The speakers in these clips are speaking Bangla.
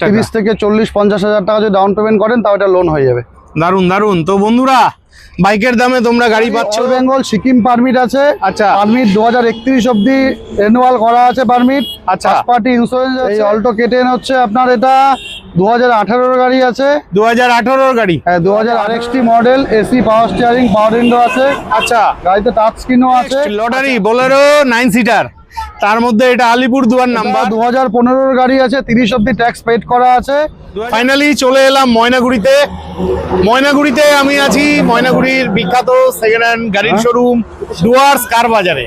30 থেকে 40-50 হাজার টাকা যদি ডাউন পেমেন্ট করেন তাও এটা লোন হয়ে যাবে। দারুন দারুন। তো বন্ধুরা বাইকের দামে তোমরা গাড়ি পাচ্ছ। অল বেঙ্গল সিকিম পারমিট আছে। আচ্ছা, পারমিট 2031 অবধি রিনিউয়াল করা আছে পারমিট। আচ্ছা, ফার্স্ট পার্টি ইন্স্যুরেন্স আছে। এই অল্টো কেটেন হচ্ছে আপনার এটা 2018 এর গাড়ি আছে। 2018 এর গাড়ি। হ্যাঁ 2000 RXT model, AC, power steering, power window আছে। আচ্ছা, গাড়িতে টাচ স্ক্রিনও আছে। লটারি বোলেরো 9 সিটার, তার মধ্যে এটা আলিপুরদুয়ার নাম্বার। 2015 এর গাড়ি আছে, 30 অবধি ট্যাক্স পেড করা আছে। ফাইনালি চলে এলাম ময়নাগুড়িতে। ময়নাগুড়িতে আমি আছি ময়নাগুড়ির বিখ্যাত সেকেন্ড হ্যান্ড গাড়ির শোরুম ডুয়ার্স কার বাজারে।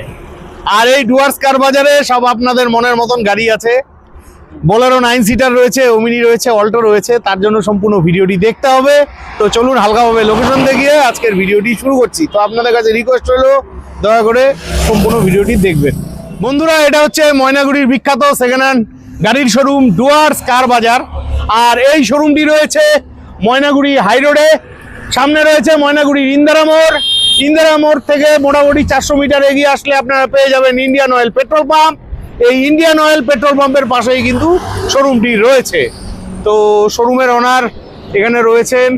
আর এই ডুয়ার্স কার বাজারে সব আপনাদের মনের মতন গাড়ি আছে। বোলেরো 9 সিটার রয়েছে, ওমিনি রয়েছে, অল্টো রয়েছে। তার জন্য সম্পূর্ণ ভিডিওটি দেখতে হবে। তো চলুন হালকাভাবে লোকেশন দেখিয়ে আজকের ভিডিওটি শুরু করছি। তো আপনাদের কাছে রিকোয়েস্ট হলো দয়া করে সম্পূর্ণ ভিডিওটি দেখবেন। বন্ধুরা এটা হচ্ছে ময়নাগুড়ির বিখ্যাত সেকেন্ড হ্যান্ড গাড়ির শোরুম ডুয়ার্স কার বাজার। আর এই শোরুমটি রয়েছে ময়নাগুড়ি হাই রোডে। সামনে রয়েছে ময়নাগুড়ির ইন্দিরা মোড়। ইন্দিরা মোড় থেকে মোটামুটি 400 মিটার এগিয়ে আসলে আপনারা পেয়ে যাবেন ইন্ডিয়ান অয়েল পেট্রোল পাম্প। এই ইন্ডিয়ান অয়েল পেট্রোল পাম্পের পাশেই কিন্তু শোরুমটি রয়েছে। তো শোরুমের ওনার এখানে রয়েছেন।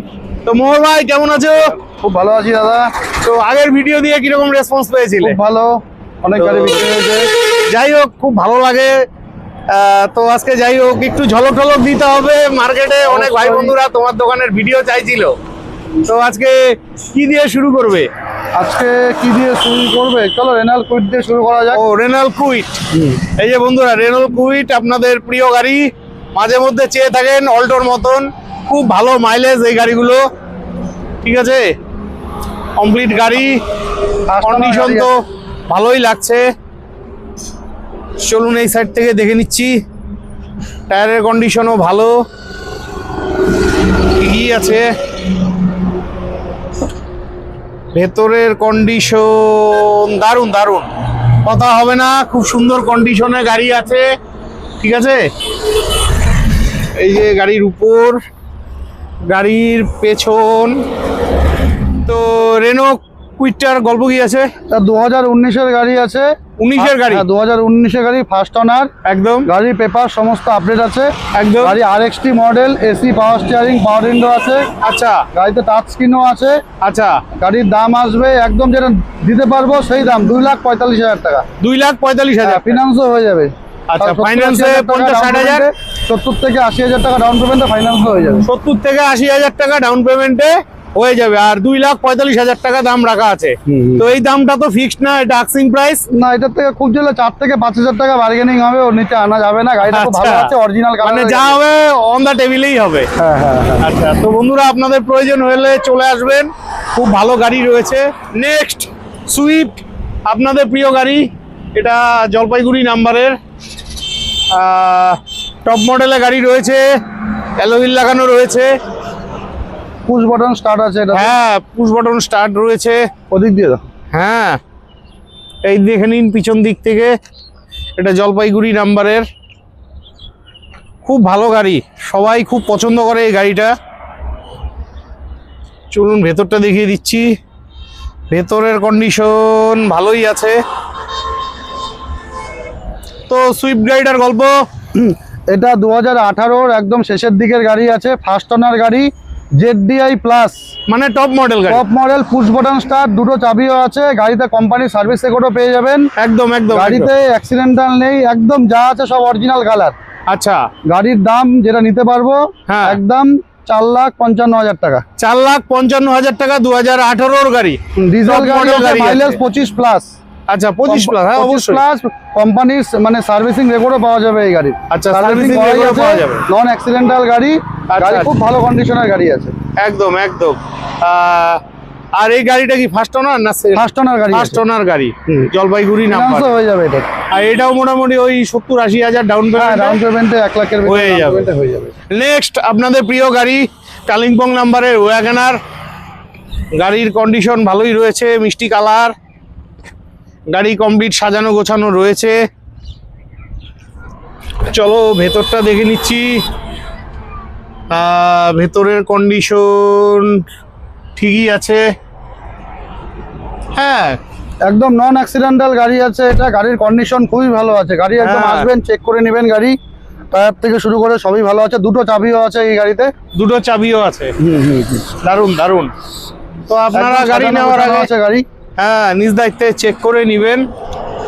তো মোহর ভাই কেমন আছো? খুব ভালো আছি দাদা। তো আগের ভিডিও দিয়ে কিরকম রেসপন্স পেয়েছিলে? খুব ভালো, অনেক গাড়ি বিক্রি হয়েছে। যাই হোক খুব ভালো লাগে। তো আজকে যাই হোক একটু ঝলক ঠলক দিতে হবে মার্কেটে। অনেক ভাই বন্ধুরা তোমার দোকানের ভিডিও চাইছিল। তো আজকে কি দিয়ে শুরু করবে? আজকে কি দিয়ে শুরু করবে? চলো রেনাল্ট কুইট দিয়ে শুরু করা যাক। ও রেনাল্ট কুইট। এই যে বন্ধুরা রেনাল্ট কুইট আপনাদের প্রিয় গাড়ি, মাঝে মধ্যে চেয়ে থাকেন অল্টোর মতন। খুব ভালো মাইলেজ এই গাড়িগুলো, ঠিক আছে। কমপ্লিট গাড়ি, কন্ডিশন তো ভালোই লাগছে। চলুন এই সাইড থেকে দেখে নিচ্ছি। টায়ারের কন্ডিশনও ভালো, ঠিকই আছে। ভেতরের কন্ডিশন দারুণ দারুণ, কথা হবে না। খুব সুন্দর কন্ডিশনে গাড়ি আছে, ঠিক আছে। এই যে গাড়ির উপর, গাড়ির পেছন। তো রেনো কুইটটার গল্প কি আছে? 2019 এর গাড়ি আছে। 19 এর গাড়ি? 2019 এর গাড়ি, ফার্স্ট ওনার একদম। গাড়ির পেপার সমস্ত আপডেট আছে একদম। গাড়ি RXT model, AC, power steering, power window আছে। আচ্ছা, গাড়িতে টাচ স্ক্রিনও আছে। আচ্ছা। গাড়ির দাম আসবে একদম যেটা দিতে পারবো সেই দাম, 2,45,000 টাকা। 2,45,000? ফিনান্সও হয়ে যাবে। আচ্ছা, ফাইন্যান্সে 50-60,000, 70 থেকে 80,000 টাকা ডাউন পেমেন্টে ফাইন্যান্স হয়ে যাবে। 70 থেকে 80,000 টাকা ডাউন পেমেন্টে হয়ে যাবে। আর 2,45,000 টাকা দাম রাখা আছে। তো এই দামটা তো ফিক্সড না, এটা আস্কিং প্রাইস না। এটার থেকে খুব জলে 4 থেকে 5,000 টাকা বার্গেনিং হবে, ওর নিচে আনা যাবে না। গাড়িটা খুব ভালো আছে, অরিজিনাল কালার, মানে যা হবে অন দা টেবিলেই হবে। হ্যাঁ হ্যাঁ। আচ্ছা, তো বন্ধুরা আপনাদের প্রয়োজন হলে চলে আসবেন, খুব ভালো গাড়ি রয়েছে। নেক্সট সুইফট, আপনাদের প্রিয় গাড়ি। এটা জলপাইগুড়ি নাম্বারের টপ মডেলের গাড়ি রয়েছে, অ্যালুমিনিয়াম লাগানো রয়েছে। পুশ বাটন স্টার্ট আছে এটা। হ্যাঁ, পুশ বাটন স্টার্ট রয়েছে। ওদিক দিয়ে দাও। হ্যাঁ, এই দেখে নিন পিছন দিক থেকে। এটা জলপাইগুড়ি নাম্বারের, খুব ভালো গাড়ি, সবাই খুব পছন্দ করে এই গাড়িটা। চলুন ভেতরটা দেখিয়ে দিচ্ছি। ভেতরের কন্ডিশন ভালোই আছে। তো সুইফট গাড়িটার গল্প, এটা 2018 একদম শেষের দিকের গাড়ি আছে, ফার্স্ট ওনার গাড়ি, ZDI প্লাস, মানে টপ মডেল গাড়ি। Top model, push button start, দুটো চাবিও আছে। গাড়িতে কোম্পানির সার্ভিস রেকর্ডও পেয়ে যাবেন। একদম একদম। গাড়িতে অ্যাক্সিডেন্টাল নেই, একদম যা আছে সব অরিজিনাল কালার। আচ্ছা, গাড়ির দাম যেটা নিতে পারবো একদম 4,55,000 টাকা। 4,55,000 টাকা 2018 গাড়ি, ডিজেল গাড়ি, মাইলেজ 25 প্লাস। আচ্ছা, 25 প্লাস। হ্যাঁ, অবশ্যই প্লাস কোম্পানির মানে সার্ভিসিং রেকর্ডও পাওয়া যাবে এই গাড়ি। আচ্ছা, সার্ভিসিং রেকর্ড পাওয়া যাবে। নন অ্যাক্সিডেন্টাল গাড়ি। গাড়ি খুব ভালো কন্ডিশনের গাড়ি আছে। একদম একদম। আর এই গাড়িটা কি ফার্স্ট ওনার না? ফার্স্ট ওনার গাড়ি। ফার্স্ট ওনার গাড়ি, জলপাইগুড়ি নাম্বার হয়ে যাবে এটা। আর এটাও মোটামুটি ওই 70-80,000 ডাউন পেমেন্ট। ডাউন পেমেন্টে 1 লাখের হয়ে যাবে। নেক্সট আপনাদের প্রিয় গাড়ি কালিম্পং নাম্বারের ওয়াগনার। গাড়ির কন্ডিশন ভালোই রয়েছে, মিষ্টি কালার। গাড়ি কমপ্লিট সাজানো গোছানো রয়েছে। চলো ভেতরটা দেখে নিচ্ছি। ভেতরের কন্ডিশন ঠিকই আছে। হ্যাঁ, একদম নন অ্যাক্সিডেন্টাল গাড়ি আছে এটা। গাড়ির কন্ডিশন খুবই ভালো আছে। গাড়ি একদম আসবেন, চেক করে নেবেন গাড়ি। টায়ার থেকে শুরু করে সবই ভালো আছে, দুটো চাবিও আছে এই গাড়িতে। দুটো চাবিও আছে, দারুন দারুন। তো আপনারা একদম গাড়ি সাজানো নেওয়ার গোছানো আগে আছে গাড়ি। হ্যাঁ নিজ দায়িত্বে চেক করে নেবেন।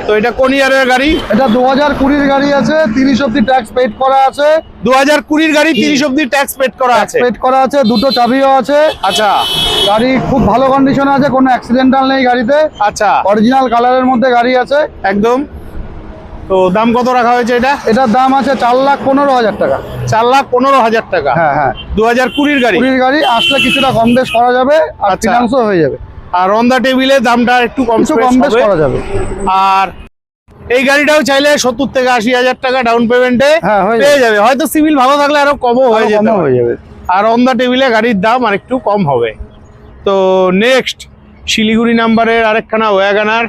তো এটা কোন ইয়ারের গাড়ি? এটা 2020 গাড়ি আছে, 30 অব্দি ট্যাক্স পেড করা আছে। 2020 গাড়ি, 30 অব্দি ট্যাক্স পেড করা আছে। পেড করা আছে, দুটো চাবিও আছে। আচ্ছা গাড়ি খুব ভালো কন্ডিশনে আছে, কোনো অ্যাক্সিডেন্টাল নেই গাড়িতে। আচ্ছা, অরিজিনাল কালারের মধ্যে গাড়ি আছে একদম। তো দাম কত রাখা হয়েছে এটা? এটার দাম আছে 4,15,000 টাকা। 4,15,000 টাকা। হ্যাঁ হ্যাঁ, 2020 গাড়ি। 20 গাড়ি আসলে কিছুটা কম বেশ করা যাবে, আর আচ্ছা। ফিনান্সও হয়ে যাবে। আর অন দা টেবিলে দামটা একটু কম কিছু কম বেশ করা যাবে। আর এই গাড়িটাও চাইলে 70 থেকে 80,000 টাকা ডাউন পেমেন্টে হ্যাঁ হয়ে পেয়ে যাবে। হয়তো সিভিল ভালো থাকলে আরো কমও হয়ে যেতে কমও পারে। হয়ে যাবে। আর অন দা টেবিলে গাড়ির দাম আর একটু কম হবে। তো নেক্সট শিলিগুড়ি নাম্বারের আরেকখানা ওয়াগানার,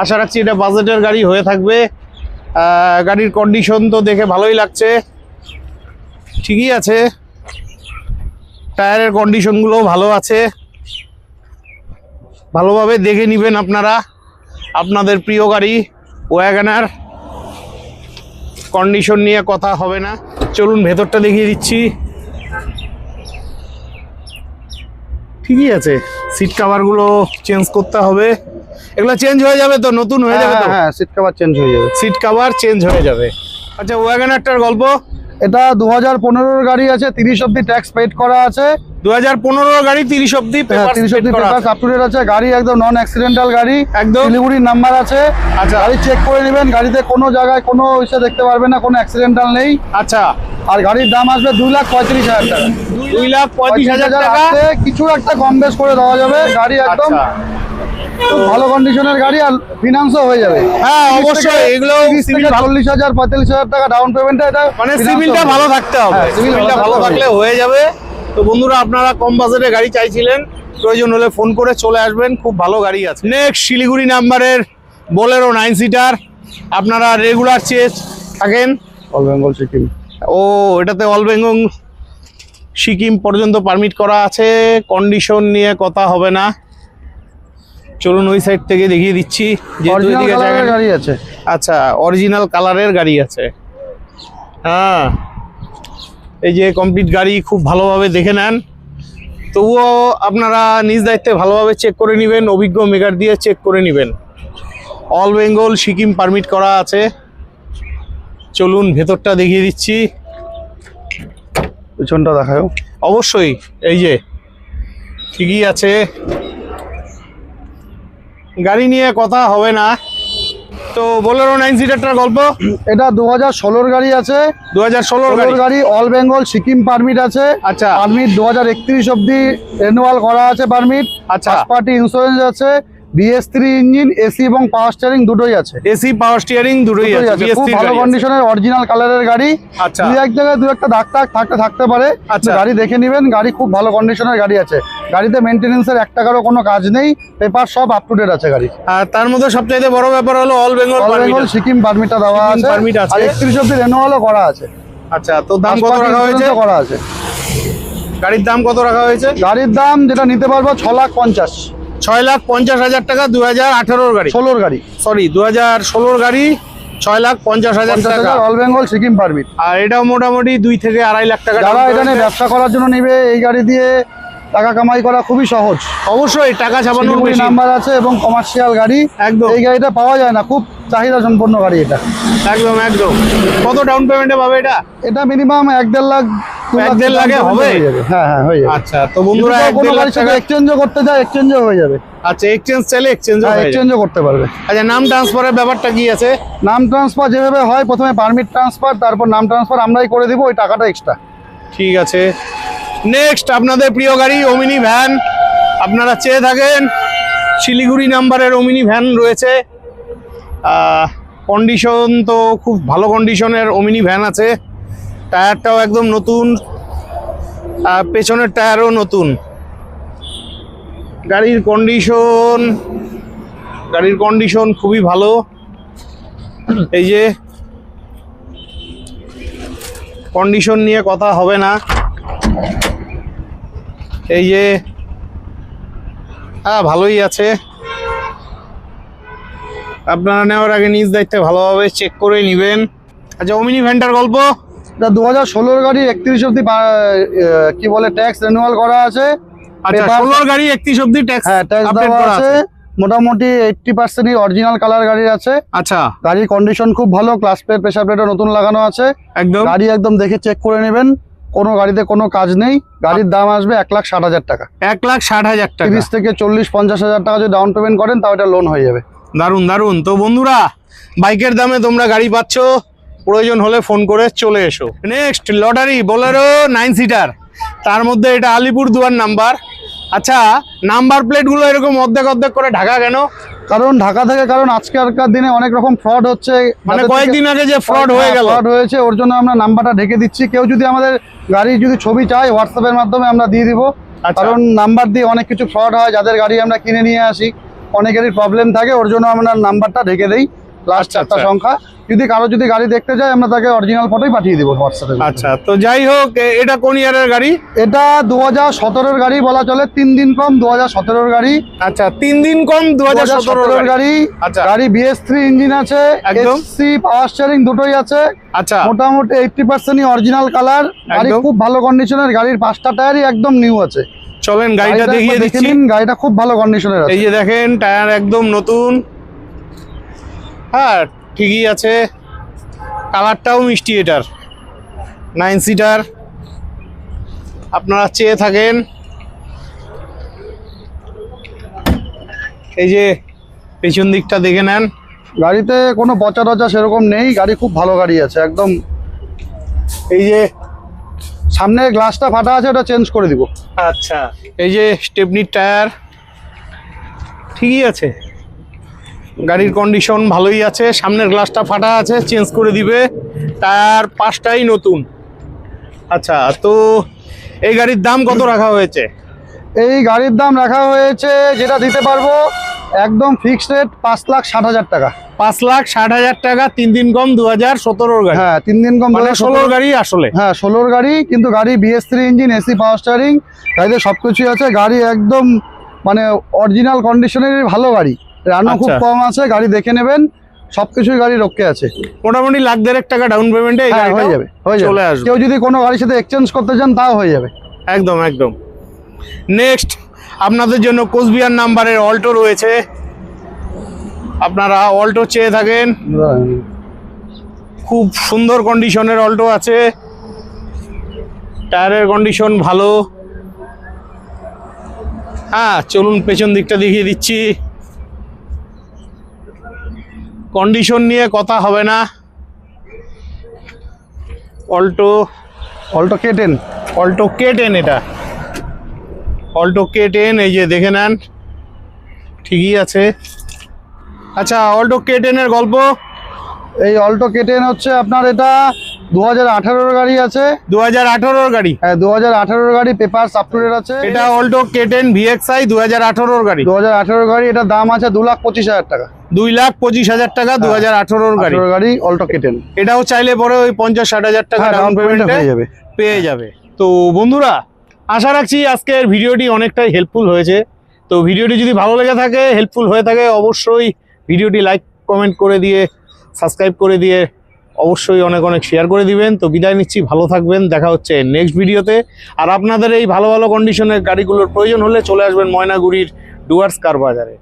আশা রাখছি এটা বাজেটের গাড়ি হয়ে থাকবে। গাড়ির কন্ডিশন তো দেখে ভালোই লাগছে, ঠিকই আছে, টায়ারের কন্ডিশনগুলো ভালো আছে। ভালোভাবে দেখে নেবেন আপনারা আপনাদের প্রিয় গাড়ি ওয়াগানার। কন্ডিশন নিয়ে কথা হবে না, চলুন ভেতরটা দেখিয়ে দিচ্ছি। ঠিকই আছে, সিট কাভারগুলো চেঞ্জ করতে হবে। এগুলো চেঞ্জ হয়ে যাবে তো, নতুন হয়ে যাবে তো? হ্যাঁ, সিট কভার চেঞ্জ হয়ে যাবে। সিট কাভার চেঞ্জ হয়ে যাবে। আচ্ছা, ওয়াগানারটার গল্প। এটা 2015 গাড়ি আছে, 30 অব্দি ট্যাক্স পেড করা আছে। 2015 গাড়ি, 30 অব্দি পেপার 30 অব্দি পেপারস আপ টু ডেট আছে। গাড়ি একদম নন অ্যাক্সিডেন্টাল গাড়ি, একদম। শিলিগুড়ির নাম্বার আছে। আচ্ছা। গাড়ি চেক করে নেবেন, গাড়িতে কোনো জায়গায় কোনো ইস্যু দেখতে পারবেন না, কোনো অ্যাক্সিডেন্টাল নেই। আচ্ছা, আর গাড়ির দাম আসবে 2,35,000 টাকা। 2,35,000 টাকা। আসলে কিছু একটা কম বেশ করে দেওয়া যাবে। গাড়ি একদম আচ্ছা। খুব ভালো কন্ডিশনের গাড়ি, আর ফিনান্সও হয়ে যাবে। হ্যাঁ অবশ্যই, এগুলো 30 থেকে 40,000 45,000 টাকা ডাউন পেমেন্টে এটা মানে finance সিভিলটা হবে। ভালো থাকতে হবে। হ্যাঁ, civil সিভিলটা ভালো ভালো থাকলে হয়ে যাবে। তো বন্ধুরা, আপনারা কম বাজেটে গাড়ি চাইছিলেন, প্রয়োজন হলে ফোন করে চলে আসবেন, খুব ভালো গাড়ি আছে। নেক্সট শিলিগুড়ি নাম্বারের বোলেরো 9 সিটার। আপনারা রেগুলার চেঞ্জ থাকেন। অল বেঙ্গল সিকিম। ও, এটাতে অল বেঙ্গল সিকিম পর্যন্ত পারমিট করা আছে, কন্ডিশন নিয়ে কথা হবে না। চলুন ওই সাইড থেকে দেখিয়ে দিচ্ছি, যেহেতু অরিজিনাল এদিকে কালারের জায়গা- গাড়ি আছে। আচ্ছা, অরিজিনাল কালারের গাড়ি আছে। হ্যাঁ, এই যে কমপ্লিট গাড়ি, খুব ভালোভাবে দেখে নেন। তবুও আপনারা নিজ দায়িত্বে ভালোভাবে চেক করে নেবেন, অভিজ্ঞ মেকার দিয়ে চেক করে নেবেন। অল বেঙ্গল সিকিম পারমিট করা আছে। চলুন ভেতরটা দেখিয়ে দিচ্ছি। পিছনটা দেখাও। অবশ্যই, এই যে ঠিকই আছে, গাড়ি নিয়ে কথা হবে না। তো বোলেরো 9 সিটারটার গল্প। এটা 2016 গাড়ি আছে। 2016 গাড়ি। গাড়ি অল বেঙ্গল সিকিম পারমিট আছে। আচ্ছা। পারমিট 2031 অব্দি রিনিউয়াল করা আছে পারমিট। আচ্ছা। ফার্স্ট পার্টি ইন্স্যুরেন্স আছে, BS3 ইঞ্জিন, এসি এবং পাওয়ার স্টিয়ারিং দুটোই আছে। এসি পাওয়ার স্টিয়ারিং দুটোই দুটোই আছে। আছে, BS3 খুব ভালো গাড়ি আছে। কন্ডিশনের অরিজিনাল কালারের গাড়ি। আচ্ছা। দুই এক জায়গায় দু একটা দাগ টাগ থাকতে পারে, আচ্ছা। গাড়ি দেখে নেবেন। গাড়ি খুব ভালো কন্ডিশনের গাড়ি আছে। গাড়িতে মেইনটেনেন্সের 1 টাকারও কোনো কাজ নেই, পেপার সব আপ টু ডেট আছে গাড়ি। আর তার মধ্যে সবচাইতে বড় ব্যাপার হলো all Bengal all permit Bengal আছে। সিকিম পারমিটটা দেওয়া সিকিম আছে, permit আছে। আর 31 অব্দি রিনিউয়ালও করা আছে। আচ্ছা, তো দাম First কত party রাখা হয়েছে? insurance ও করা আছে। গাড়ির দাম কত রাখা হয়েছে? গাড়ির দাম যেটা নিতে পারবো 6,50,000। 6,50,000 টাকা। 2018 গাড়ি, 16 গাড়ি, সরি 2016 গাড়ি, 6,50,000 টাকা। All Bengal Sikkim permit. আর এটাও মোটামুটি 2 থেকে 2.5 লাখ টাকা। যারা এটা নিয়ে ব্যবসা করার জন্য নিবে, এই গাড়ি দিয়ে টাকা কামাই করা খুবই সহজ। অবশ্যই টাকা ছাপানোর শিলিগুড়ি বেশি। নাম্বার আছে এবং কমার্শিয়াল গাড়ি। একদম। এই গাড়িটা পাওয়া যায় না, খুব চাহিদা সম্পন্ন গাড়ি এটা। একদম একদম। কত ডাউন পেমেন্টে পাবে এটা? এটা মিনিমাম 1-1.5 লাখ, 2 লাখ 1-1.5 লাখে হবে? হয়ে যাবে। হ্যাঁ হ্যাঁ, হয়ে যাবে। আচ্ছা, তো বন্ধুরা যদি কেউ কোনো 1-1.5 লাখ গাড়ির সাথে টাকা। এক্সচেঞ্জও করতে চায়, এক্সচেঞ্জও হয়ে যাবে। আচ্ছা, এক্সচেঞ্জ চাইলে এক্সচেঞ্জ হ্যাঁ, হয়ে যাবে। এক্সচেঞ্জও করতে পারবে। আচ্ছা, নাম ট্রান্সফারের ব্যাপারটা কি আছে? নাম ট্রান্সফার যেভাবে হয়, প্রথমে পারমিট ট্রান্সফার, তারপর নাম ট্রান্সফার আমরাই করে দিব, ওই টাকাটা এক্সট্রা। ঠিক আছে। নেক্সট আপনাদের প্রিয় গাড়ি ওমিনি ভ্যান। আপনারা চেয়ে থাকেন, শিলিগুড়ি নাম্বারের ওমিনি ভ্যান রয়েছে। কন্ডিশন তো খুব ভালো কন্ডিশনের ওমিনি ভ্যান আছে। টায়ারটাও একদম নতুন, পেছনের টায়ারও নতুন। গাড়ির কন্ডিশন খুবই ভালো। এই যে কন্ডিশন নিয়ে কথা হবে না। এই যে ভালোই আছে। আপনারা নেওয়ার আগে নিজ দায়িত্বে ভালোভাবে চেক করে নেবেন। আচ্ছা, ওমিনি ভ্যানটার গল্প। এটা 2016 গাড়ি, 31 অব্দি কি বলে ট্যাক্স রিনিউয়াল করা আছে। আচ্ছা, Paper- 16 গাড়ি 31 অবধি ট্যাক্স হ্যাঁ, ট্যাক্স আপডেট দেওয়া করা আছে। আছে। মোটামুটি 80% অরিজিনাল কালার গাড়ি আছে। আচ্ছা, গাড়ির কন্ডিশন খুব ভালো, ক্লাস প্লেট প্রেসার প্লেটও নতুন লাগানো আছে। একদম গাড়ি একদম দেখে চেক করে নেবেন, কোনো গাড়িতে কোনো কাজ নেই। গাড়ির দাম আসবে 1,60,000 টাকা। 1,60,000 টাকা। 30 থেকে 40-50 হাজার টাকা যদি ডাউন পেমেন্ট করেন তাও এটা লোন হয়ে যাবে। দারুন দারুন। তো বন্ধুরা, বাইকের দামে তোমরা গাড়ি পাচ্ছ, প্রয়োজন হলে ফোন করে চলে এসো। নেক্সট লটারি বোলেরো 9 সিটার, তার মধ্যে এটা আলিপুরদুয়ার নাম্বার। আচ্ছা, নাম্বার প্লেটগুলো এরকম অর্ধেক অর্ধেক করে ঢাকা কেন? কারণ ঢাকা থেকে, কারণ আজকালকার দিনে অনেক রকম ফ্রড হচ্ছে, মানে কয়েকদিন আগে যে ফ্রড হয়ে গেল, ফ্রড হয়েছে, ওর জন্য আমরা নাম্বারটা ঢেকে দিচ্ছি। কেউ যদি আমাদের গাড়ির যদি ছবি চায় হোয়াটসঅ্যাপের মাধ্যমে আমরা দিয়ে দিব। আচ্ছা। কারণ নাম্বার দিয়ে অনেক কিছু ফ্রড হয়, যাদের গাড়ি আমরা কিনে নিয়ে আসি অনেকেরই প্রবলেম থাকে, ওর জন্য আমরা নাম্বারটা ঢেকে দেই, লাস্ট আচ্ছা, 4টা আচ্ছা। সংখ্যা। যদি কারো যদি গাড়ি দেখতে চায় আমরা তাকে অরিজিনাল ফটোই পাঠিয়ে দিব হোয়াটসঅ্যাপে। আচ্ছা, তো যাই হোক, এটা কোন ইয়ারের গাড়ি? এটা 2017-এর গাড়ি বলা চলে, 3 দিন কম 2017-এর গাড়ি। আচ্ছা, 3 দিন কম 2017-এর গাড়ি। আচ্ছা। গাড়ি BS3 ইঞ্জিন আছে, একদম। এসসি পাওয়ার স্টিয়ারিং দুটোই আছে। আচ্ছা, মোটামুটি 80% অরিজিনাল কালার। গাড়ি একদম। খুব ভালো কন্ডিশনের, গাড়ির 5টা টায়ারই একদম নিউ আছে। চলেন গাড়িটা গাড়িটা দেখিয়ে একবার দেখে দিচ্ছি। নিন, গাড়িটা খুব ভালো কন্ডিশনের আছে। এই যে দেখেন, টায়ার একদম নতুন। হ্যাঁ, ঠিকই আছে, কালারটাও মিষ্টি। এটার 9 সিটার, আপনারা চেয়ে থাকেন। এই যে পেছন দিকটা দেখে নেন। গাড়িতে কোনো পচা টচা সেরকম নেই, গাড়ি খুব ভালো গাড়ি আছে একদম। এই যে সামনের গ্লাসটা ফাটা আছে, ওটা চেঞ্জ করে দিব। আচ্ছা, এই যে স্টেপনির টায়ার ঠিকই আছে, গাড়ির কন্ডিশন ভালোই আছে। সামনের গ্লাসটা ফাটা আছে, চেঞ্জ করে দিবে। টায়ার 5টাই নতুন। আচ্ছা, তো এই গাড়ির দাম কত রাখা হয়েছে? এই গাড়ির দাম রাখা হয়েছে, যেটা দিতে পারবো একদম ফিক্সড রেট 5,60,000 টাকা। 5,60,000 টাকা, 3 দিন কম 2017-র গাড়ি। হ্যাঁ, 3 দিন কম মানে 16-র গাড়ি আসলে। হ্যাঁ, 16-র গাড়ি, কিন্তু গাড়ি BS3 engine, AC power steering, গাড়িতে সবকিছুই আছে। গাড়ি একদম মানে অরিজিনাল কন্ডিশনের ভালো গাড়ি, রানও খুব আচ্ছা। কম আছে। গাড়ি দেখে নেবেন, সবকিছুই গাড়ি রক্ষে আছে। মোটামুটি 1,50,000 টাকা ডাউন পেমেন্টে এই হ্যাঁ, গাড়িটা হয়ে যাবে, চলে আসবে। কেউ যদি কোনো গাড়ির সাথে এক্সচেঞ্জ করতে চান তাও হয়ে যাবে। একদম একদম। নেক্সট আপনাদের জন্য কোচবিহার নাম্বারের অল্টো রয়েছে। আপনারা অল্টো চেয়ে থাকেন, খুব সুন্দর কন্ডিশনের অল্টো আছে। টায়ারের কন্ডিশন ভালো। হ্যাঁ, চলুন পেছন দিকটা দেখিয়ে দিচ্ছি। কন্ডিশন নিয়ে কথা হবে না। Alto K10। অল্টো K10, এটা অল্টো K10। এই যে দেখে নেন, ঠিকই আছে। আচ্ছা, অল্টো K10-এর গল্প। এই অল্টো K10 হচ্ছে আপনার, এটা 2018-র গাড়ি আছে। 2018-র গাড়ি। হ্যাঁ, 2018-র গাড়ি, পেপার আপ টু ডেট আছে। এটা অল্টো K10 VXI 2018-র গাড়ি। 2018-র গাড়ি, এটা দাম আছে 2,25,000 টাকা। 2,25,000 টাকা 2018-র গাড়ি। 18-র গাড়ি অল্টো K10। এটাও চাইলে পরে ওই 50-60,000 টাকা হ্যাঁ, ডাউন ডাউন পেমেন্ট পেমেন্টে হয়ে যাবে। পেয়ে যাবে। তো বন্ধুরা, আশা রাখছি আজকের ভিডিওটি অনেকটাই হেল্পফুল হয়েছে। তো ভিডিওটি যদি ভালো লেগে থাকে, হেল্পফুল হয়ে থাকে, অবশ্যই ভিডিওটি লাইক কমেন্ট করে দিয়ে, সাবস্ক্রাইব করে দিয়ে, অবশ্যই অনেক অনেক শেয়ার করে দিবেন। তো বিদায় নিচ্ছি, ভালো থাকবেন, দেখা হচ্ছে নেক্সট ভিডিওতে। আর আপনাদের এই ভালো ভালো কন্ডিশনের গাড়িগুলোর প্রয়োজন হলে চলে আসবেন ময়নাগুড়ির ডুয়ার্স কার বাজারে।